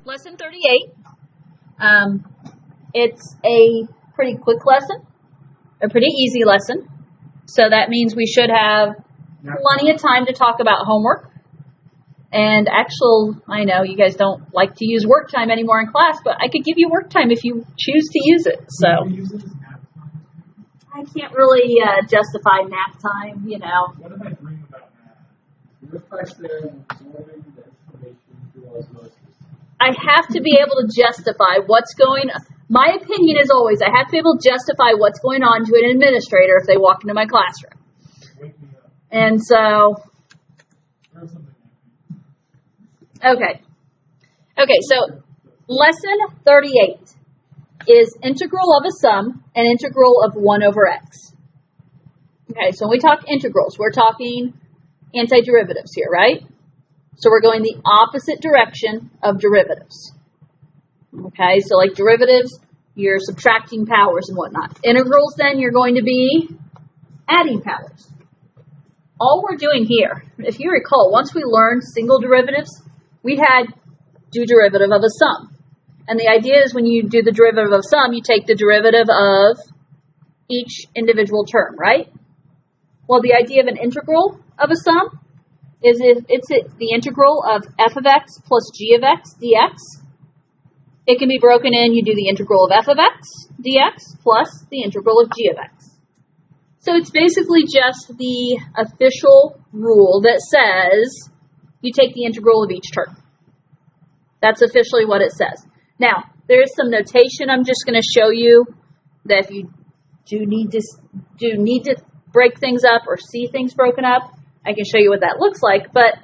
Lesson 38. It's a pretty quick lesson, a pretty easy lesson. So that means we should have plenty of time to talk about homework. And I know you guys don't like to use work time anymore in class, but I could give you work time if you choose to use it. So I can't really justify nap time, you know. What am I dreaming about now? You're absorbing the information through osmosis. I have to be able to justify what's going on. My opinion is always, I have to be able to justify what's going on to an administrator if they walk into my classroom. Wake me up. And so, okay, so lesson 38 is integral of a sum and integral of 1 over x. Okay, so when we talk integrals, we're talking antiderivatives here, right? So we're going the opposite direction of derivatives. Okay, so like derivatives, you're subtracting powers and whatnot. Integrals, then, you're going to be adding powers. All we're doing here, if you recall, once we learned single derivatives, we had do derivative of a sum. And the idea is when you do the derivative of sum, you take the derivative of each individual term, right? Well, the idea of an integral of a sum is it's the integral of f of x plus g of x dx. It can be broken in, you do the integral of f of x dx plus the integral of g of x. So it's basically just the official rule that says you take the integral of each term. That's officially what it says. Now, there's some notation I'm just going to show you that if you do need to break things up or see things broken up, I can show you what that looks like, but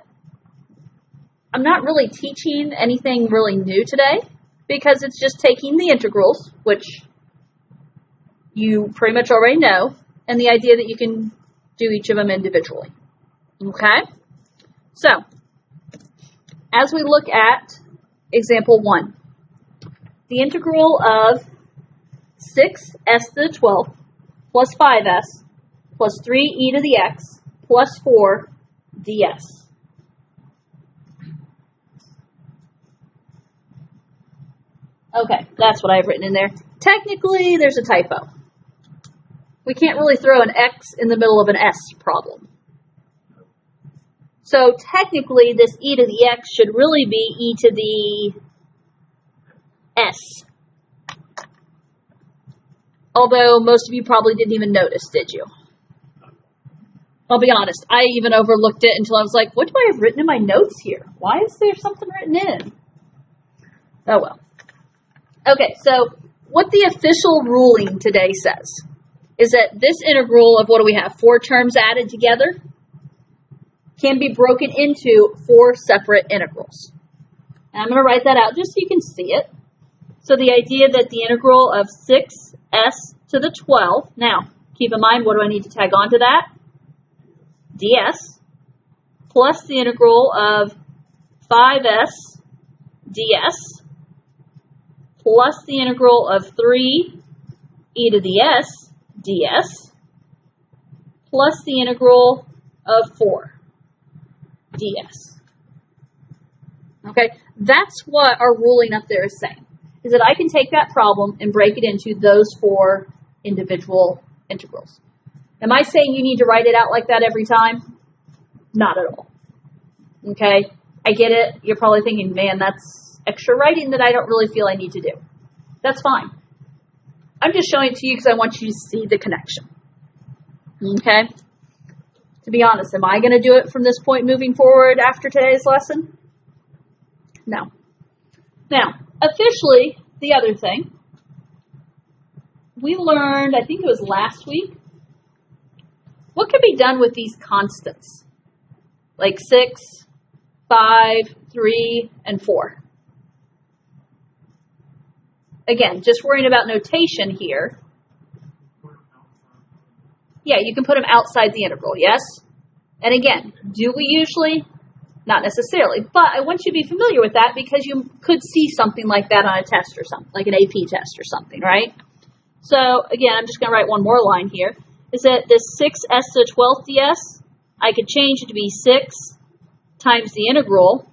I'm not really teaching anything really new today because it's just taking the integrals, which you pretty much already know, and the idea that you can do each of them individually. Okay? So, as we look at example 1, the integral of 6s to the 12th plus 5s plus 3e to the x plus 4 ds. Okay, that's what I've written in there. Technically, there's a typo. We can't really throw an x in the middle of an s problem. So technically, this e to the x should really be e to the s. Although most of you probably didn't even notice, did you? I'll be honest, I even overlooked it until I was like, what do I have written in my notes here? Why is there something written in? Oh well. Okay, so what the official ruling today says is that this integral of, what do we have, 4 terms added together, can be broken into 4 separate integrals. And I'm going to write that out just so you can see it. So the idea that the integral of 6s to the 12th, now keep in mind, what do I need to tag on to that? ds, plus the integral of 5s ds, plus the integral of 3 e to the s ds, plus the integral of 4 ds. Okay, that's what our ruling up there is saying, is that I can take that problem and break it into those 4 individual integrals. Am I saying you need to write it out like that every time? Not at all. Okay, I get it. You're probably thinking, man, that's extra writing that I don't really feel I need to do. That's fine. I'm just showing it to you because I want you to see the connection. Okay? To be honest, am I going to do it from this point moving forward after today's lesson? No. Now, officially, the other thing, we learned, I think it was last week, what can be done with these constants? Like 6, 5, 3, and 4. Again, just worrying about notation here. Yeah, you can put them outside the integral, yes? And again, do we usually? Not necessarily, but I want you to be familiar with that because you could see something like that on a test or something, like an AP test or something, right? So again, I'm just going to write one more line here. Is that this 6s to the 12th ds, I could change it to be 6 times the integral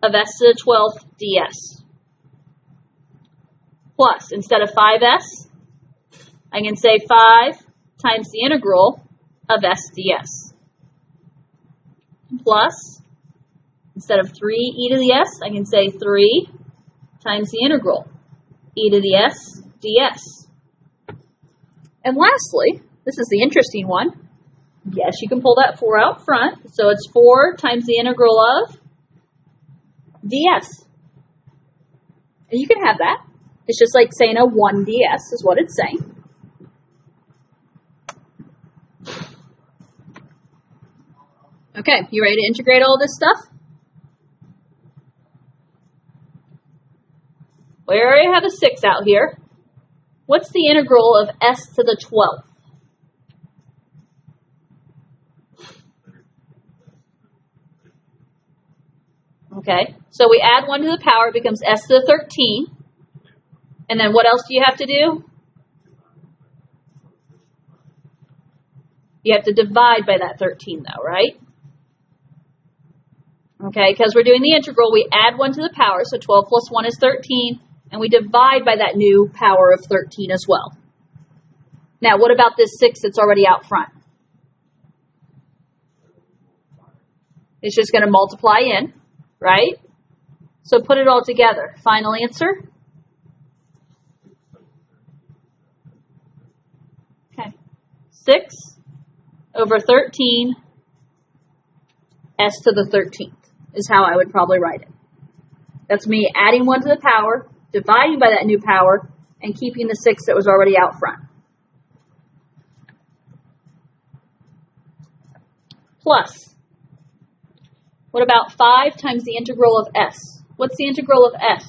of s to the 12th ds. plus, instead of 5s, I can say 5 times the integral of s ds. Plus, instead of 3e to the s, I can say 3 times the integral e to the s ds. And lastly, this is the interesting one. Yes, you can pull that 4 out front. So it's 4 times the integral of ds. And you can have that. It's just like saying a 1 ds is what it's saying. Okay, you ready to integrate all this stuff? We already have a 6 out here. What's the integral of s to the 12th? Okay, so we add 1 to the power, it becomes s to the 13. And then what else do you have to do? You have to divide by that 13 though, right? Okay, because we're doing the integral, we add 1 to the power, so 12 plus 1 is 13, and we divide by that new power of 13 as well. Now, what about this 6 that's already out front? It's just going to multiply in, right? So put it all together. Final answer? Okay. 6 over 13 s to the 13th is how I would probably write it. That's me adding 1 to the power, dividing by that new power, and keeping the 6 that was already out front. Plus, what about 5 times the integral of s? What's the integral of s?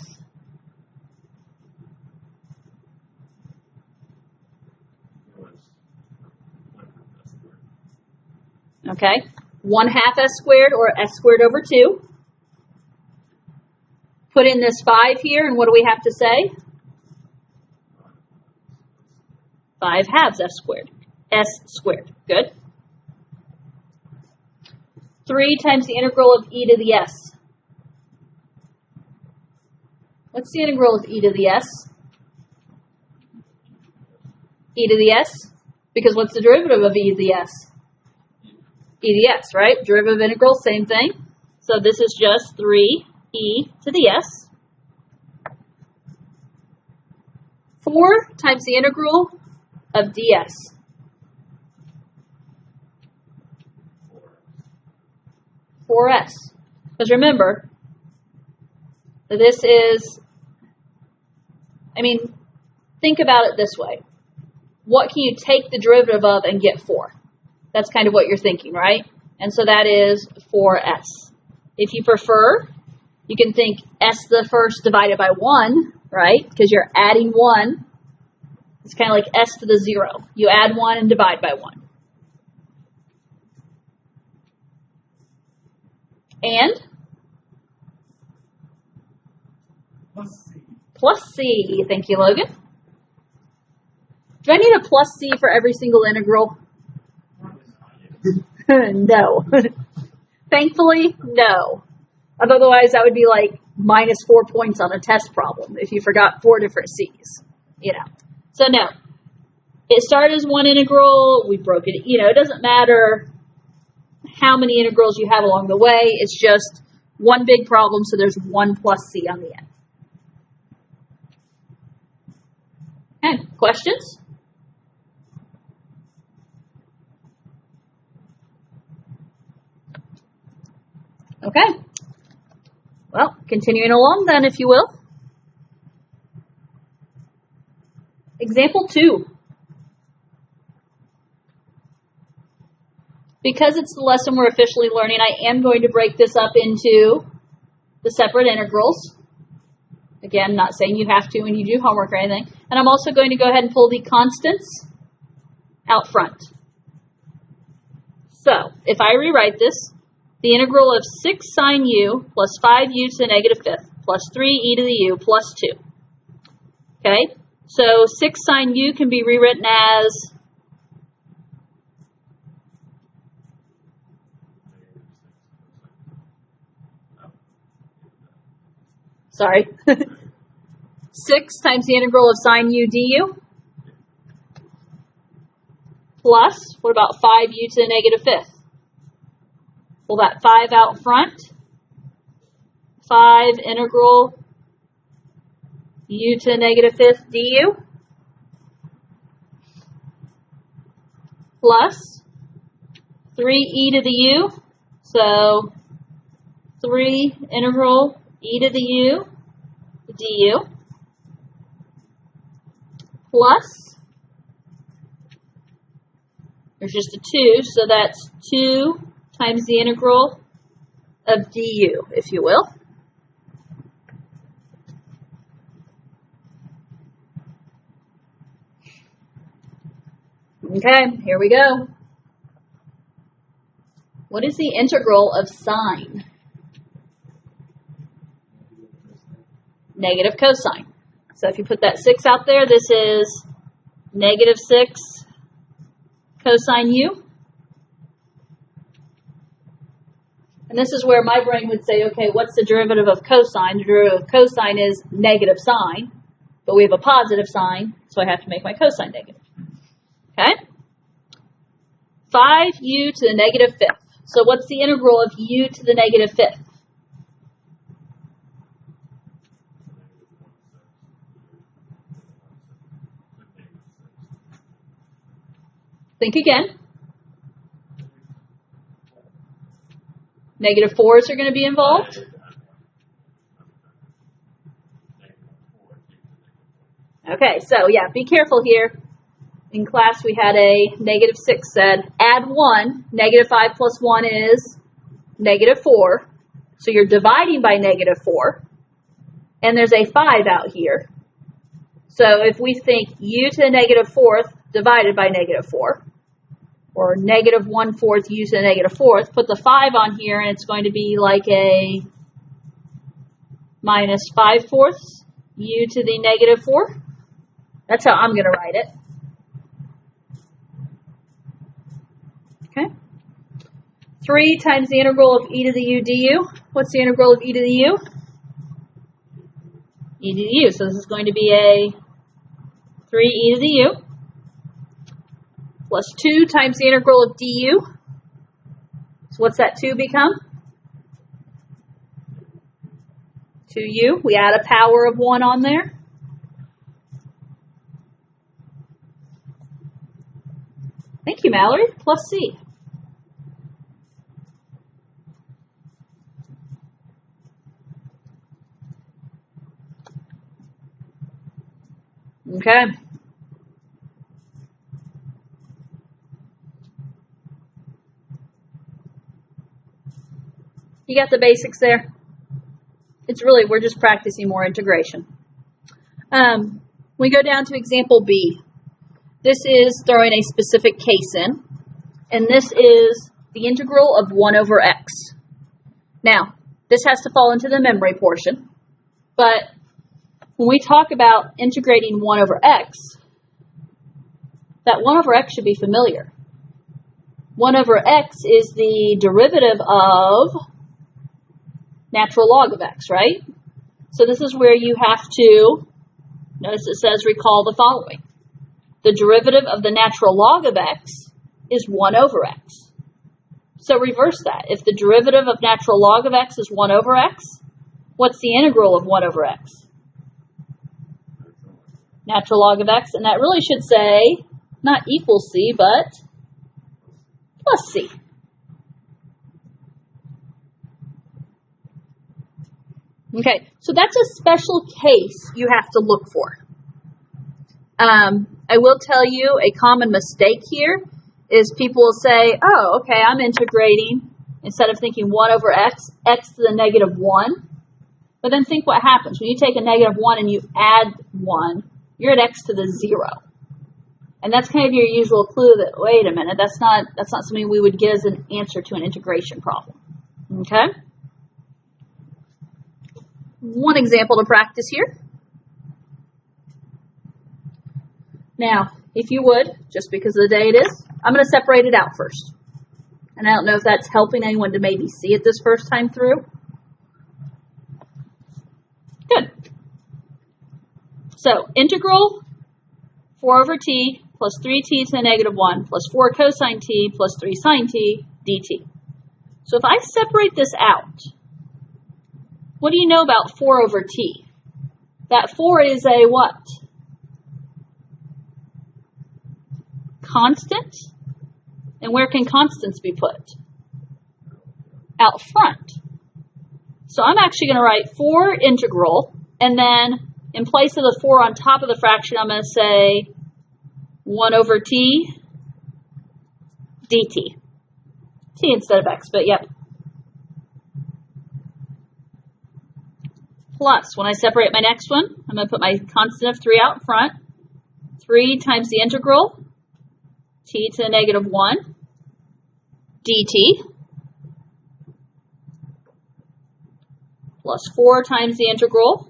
Okay, 1/2 s squared, or s squared over 2. Put in this 5 here, and what do we have to say? 5/2 s squared. S squared. Good. 3 times the integral of e to the s. What's the integral of e to the s? E to the s? Because what's the derivative of e to the s? E to the s, right? Derivative of integral, same thing. So this is just 3e to the s. 4 times the integral of ds. 4s. Because remember, this is, think about it this way. What can you take the derivative of and get 4? That's kind of what you're thinking, right? And so that is 4s. If you prefer, you can think s to the first divided by 1, right? Because you're adding 1. It's kind of like s to the 0. You add 1 and divide by 1. And? Plus c. Thank you, Logan. Do I need a plus c for every single integral? No. Thankfully, no. Otherwise, that would be like minus 4 points on a test problem if you forgot 4 different c's. So no. It started as one integral. We broke it. It doesn't matter how many integrals you have along the way. It's just one big problem, so there's 1 plus c on the end. Okay, questions? Okay. Well, continuing along then, if you will. Example 2. Because it's the lesson we're officially learning, I am going to break this up into the separate integrals. Again, not saying you have to when you do homework or anything. And I'm also going to go ahead and pull the constants out front. So, if I rewrite this, the integral of 6 sine u plus 5u to the negative 5th plus 3e to the u plus 2. Okay, so 6 sine u can be rewritten as sorry. 6 times the integral of sine u du. Plus, what about 5u to the negative 5th? Pull that 5 out front. 5 integral u to the negative 5th du. Plus 3e to the u. So 3 integral e to the u du. Plus, there's just a 2, so that's 2 times the integral of du, if you will. Okay, here we go. What is the integral of sine? Negative cosine. So if you put that 6 out there, this is negative 6 cosine u. And this is where my brain would say, okay, what's the derivative of cosine? The derivative of cosine is negative sine, but we have a positive sign, so I have to make my cosine negative. Okay? 5u to the negative 5th. So what's the integral of u to the negative 5th? Think again. Negative 4s are going to be involved. Okay, so yeah, be careful here. In class we had a negative 6 said, add 1. Negative 5 plus 1 is negative 4. So you're dividing by negative 4. And there's a 5 out here. So if we think u to the negative 4th divided by negative 4, or negative 1/4 u to the negative 4th, put the 5 on here and it's going to be like a minus 5/4 u to the negative 4. That's how I'm going to write it. Okay. 3 times the integral of e to the u du. What's the integral of e to the u? E to the u. So this is going to be a 3e to the u. Plus 2 times the integral of du. So what's that 2 become? 2u. We add a power of 1 on there. Thank you, Mallory. Plus c. Okay. You got the basics there? It's really, we're just practicing more integration. We go down to example B. This is throwing a specific case in, and this is the integral of 1 over x. Now, this has to fall into the memory portion, but when we talk about integrating 1 over x, that 1 over x should be familiar. 1 over x is the derivative of natural log of x, right? So this is where you have to, notice it says recall the following. The derivative of the natural log of x is 1 over x. So reverse that. If the derivative of natural log of x is 1 over x, what's the integral of 1 over x? Natural log of x, and that really should say not equal c, but plus c. Okay, so that's a special case you have to look for. I will tell you a common mistake here is people will say, oh, okay, I'm integrating, instead of thinking 1 over x, x to the negative 1. But then think what happens. When you take a negative 1 and you add 1, you're at x to the 0. And that's kind of your usual clue that, wait a minute, that's not something we would get as an answer to an integration problem. Okay? One example to practice here. Now, if you would, just because of the day it is, I'm going to separate it out first. And I don't know if that's helping anyone to maybe see it this first time through. Good. So integral 4 over t plus 3t to the negative 1 plus 4 cosine t plus 3 sine t dt. So if I separate this out, what do you know about 4 over t? That 4 is a what? Constant. And where can constants be put? Out front. So I'm actually going to write 4 integral, and then in place of the 4 on top of the fraction, I'm going to say 1 over t dt. T instead of x, but yep. Plus, when I separate my next one, I'm going to put my constant of 3 out front. 3 times the integral, t to the negative 1, dt, plus 4 times the integral,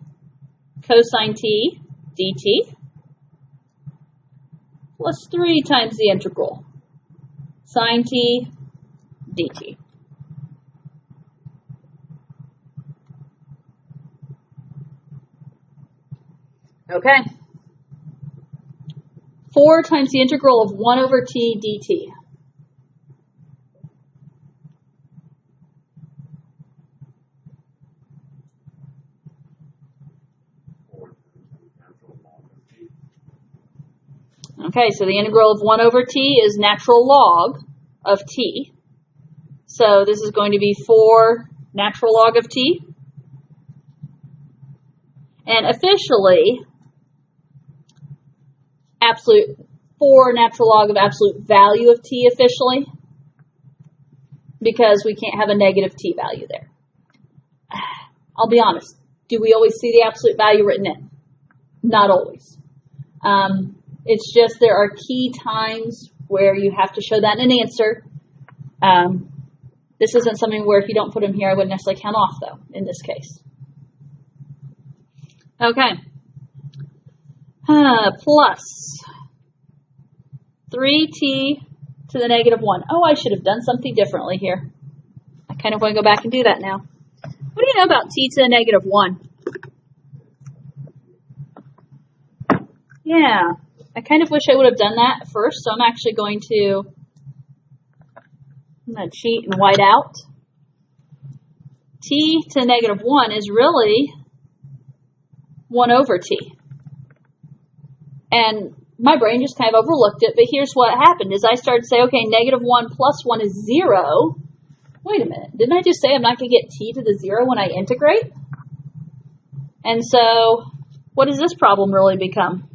cosine t, dt, plus 3 times the integral, sine t, dt. Okay. 4 times the integral of 1 over t dt. Okay, so the integral of 1 over t is natural log of t. So this is going to be 4 natural log of t. And officially, absolute 4 natural log of absolute value of t officially, because we can't have a negative t value there. I'll be honest, do we always see the absolute value written in? Not always. It's just there are key times where you have to show that in an answer. This isn't something where if you don't put them here, I wouldn't necessarily count off, though, in this case. Okay. Plus 3t to the negative 1. Oh, I should have done something differently here. I kind of want to go back and do that now. What do you know about t to the negative 1? Yeah, I kind of wish I would have done that first, so I'm actually going to cheat and white out. T to the negative 1 is really 1 over t. And my brain just kind of overlooked it, but here's what happened is I started to say, okay, negative 1 plus 1 is 0. Wait a minute, didn't I just say I'm not going to get t to the 0 when I integrate? And so, what does this problem really become?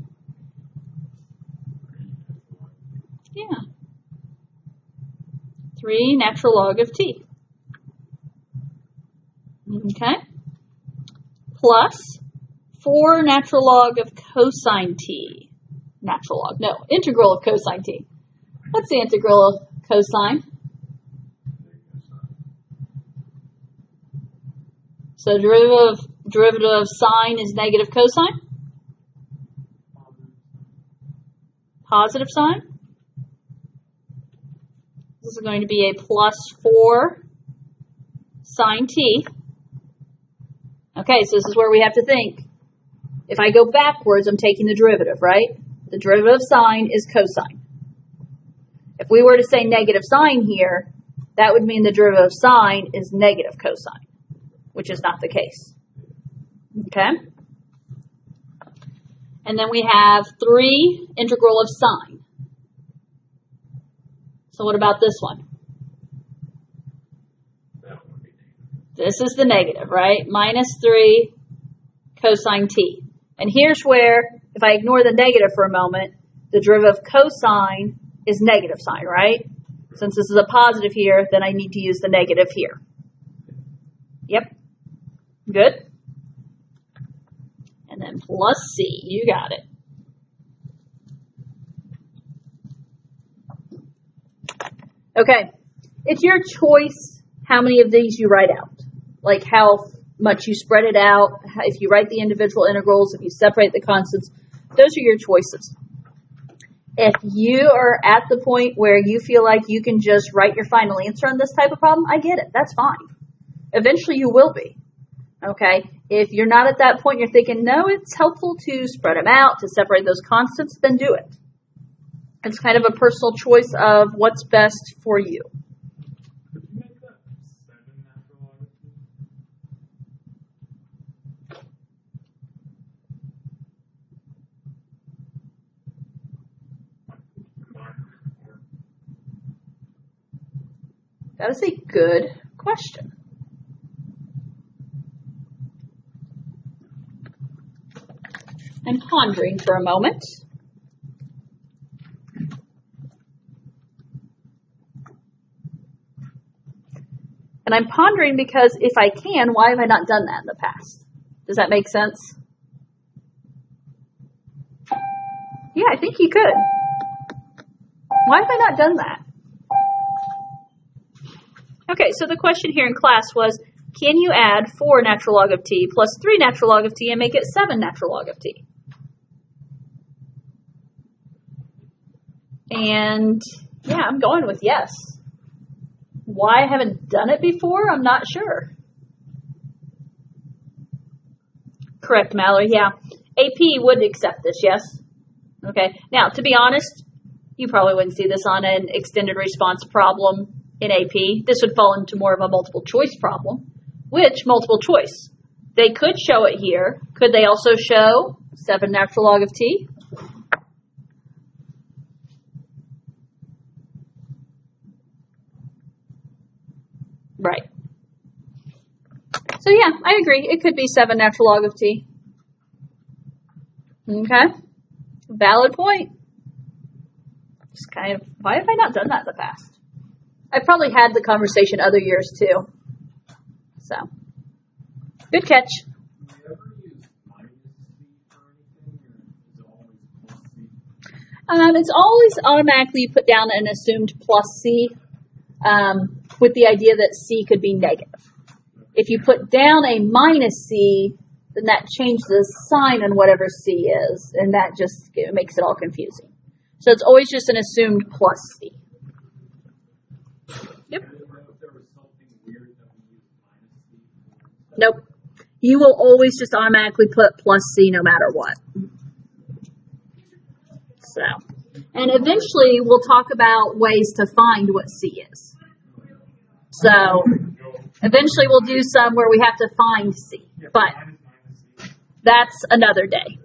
Yeah. 3 natural log of t. Okay. Plus 4 natural log of cosine t. Natural log. No, integral of cosine t. What's the integral of cosine? So derivative of sine is negative cosine? Positive sine? This is going to be a plus 4 sine t. Okay, so this is where we have to think. If I go backwards, I'm taking the derivative, right? The derivative of sine is cosine. If we were to say negative sine here, that would mean the derivative of sine is negative cosine, which is not the case. Okay? And then we have 3 integral of sine. So what about this one? This is the negative, right? Minus 3 cosine t. And here's where, if I ignore the negative for a moment, the derivative of cosine is negative sine, right? Since this is a positive here, then I need to use the negative here. Yep. Good. And then plus c. You got it. Okay. It's your choice how many of these you write out. Like how much you spread it out, if you write the individual integrals, if you separate the constants, those are your choices. If you are at the point where you feel like you can just write your final answer on this type of problem, I get it. That's fine. Eventually you will be. Okay? If you're not at that point, you're thinking, no, it's helpful to spread them out, to separate those constants, then do it. It's kind of a personal choice of what's best for you. Could you make that 7 natural log of t? That is a good question. I'm pondering for a moment. And I'm pondering because if I can, why have I not done that in the past? Does that make sense? Yeah, I think you could. Why have I not done that? Okay, so the question here in class was, can you add 4 natural log of t plus 3 natural log of t and make it 7 natural log of t? And yeah, I'm going with yes. Why I haven't done it before, I'm not sure. Correct, Mallory, yeah. AP would accept this, yes? Okay, now to be honest, you probably wouldn't see this on an extended response problem in AP. This would fall into more of a multiple choice problem. Which multiple choice? They could show it here. Could they also show 7 natural log of t? Right. So yeah, I agree. It could be 7 natural log of t. Okay. Valid point. Just kind of, why have I not done that in the past? I probably had the conversation other years too. So, good catch. Do you ever use minus c for anything, or is it always plus c? It's always automatically put down an assumed plus c, with the idea that c could be negative. If you put down a minus c, then that changes the sign on whatever c is, and that just makes it all confusing. So it's always just an assumed plus c. Yep. I didn't know if there was something weird that we used minus c for. Nope. You will always just automatically put plus c no matter what. So, and eventually we'll talk about ways to find what c is. So, eventually we'll do some where we have to find c, but that's another day.